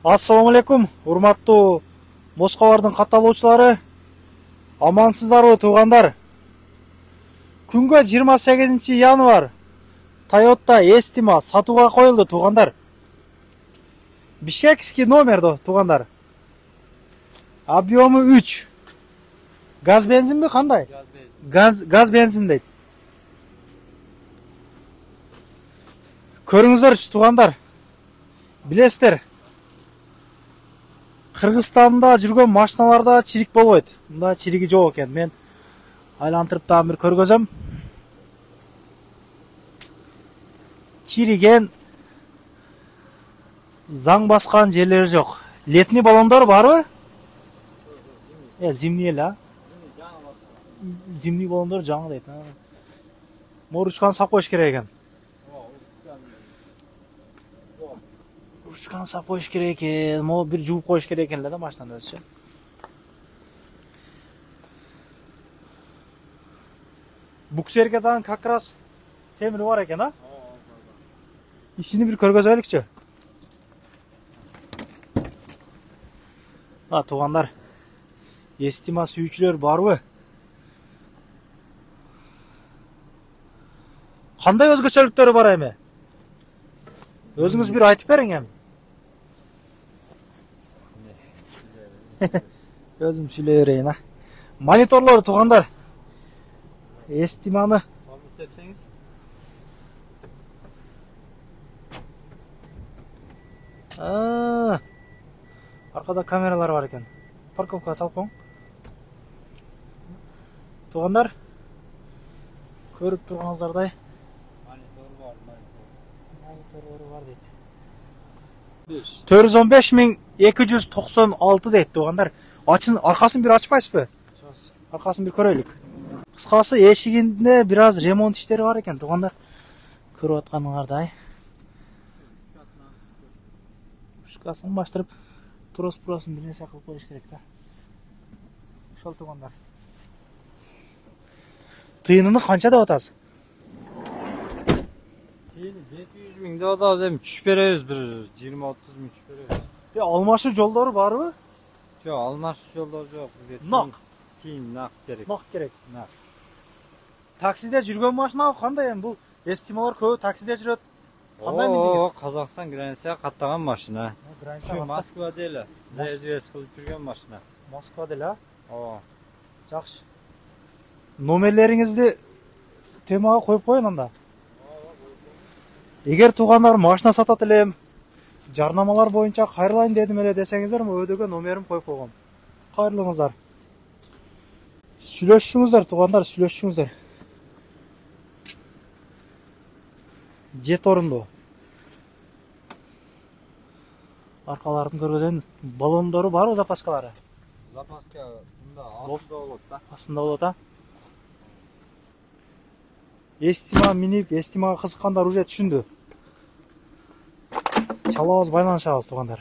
Ассаламу алейкум, урматтуу Москвалардын катталуучулары. Амансыздарбы туугандар? Күнгө 28 январь Toyota Estima сатууга коюлду туугандар. Бишкекский номердо туугандар. Объему 3. Газ бензинби кандай? Газ бензин дейт. Көрүңүздөрчү туугандар. Билесиздер, Кыргызстанда жүргөн машиналарда чирик болбойт. Мында чириги жок экен. Мен айлантырып дагы бир көргөзөм. Чириген заң баскан жерлери жок. Летний баллондор барбы? Зимний эле, а? Зимний баллондор жаңы дейт. Ручканы сап коюш керек экен. Ручканы сап коюш керек экен. Могу бир жууп коюш керек экен эле да машинаны өзүчү. Буксерге дагы как раз темири бар экен, а? Ичини бир көргөзөлүкчү. Туугандар, Estima сүйүүчүлөр барбы? Кандай өзгөчөлүктөрү бар эми? Өзүңүз бир айтып бериң эми. Өзүм сүйлөй берейин, а. Мониторлор туугандар. Estimаны тепсеңиз. Аркада камералар бар экен. Парковкага салып коюң. Туугандар, көрүп турганыңыздардай мониторлору бар дейт. 415.296 дейт туугандар. Аркасын бир ачпайсызбы? Аркасын бир көрөйлүк. Кыскасы, эшигинде бир аз ремонт иштери бар экен туугандар. Көрүп атканыңардай. Пушкасын баштырып, турос-пуросын бир нерсе кылып коюш керек да. Ошол туугандар. Тыйынын канча деп атасыз? 700.000 деп атабыз, эми түшүп беребиз, бир 20-30 миң түшүп беребиз. Алмашуу жолдору барбы? Жок, алмашуу жолдор жок. Бизге тиң нак керек. Нак керек. Нак. Таксиде жүргөн машина кандай эми? Бул Estimалар көбү таксиде жүрөт. Кандай миңдиңиз? Казакстан границага каттаган машина. Границага Москва деле. ЗСВС кылып жүргөн машина. Москва деле, а? Жакшы. Номерлериңизди темага коюп коюн анда. Эгер туугандар машина сатат элем, жарнамалар боюнча кайрылайын дедим эле десеңиздер, өйдөгө номерим коюп койгом. Кайрылыңыздар. Сүйлөшүңүздөр туугандар, сүйлөшүңүздөр. Жет орунду. Аркаларын көргөзөйүн. Баллондору барбы, запаскалары? Запаска мында астында болот да. Астында болот, а? Estima минип, Estimага кызыккандар уже түшүндү. Чалабыз, байланышабыз туугандар.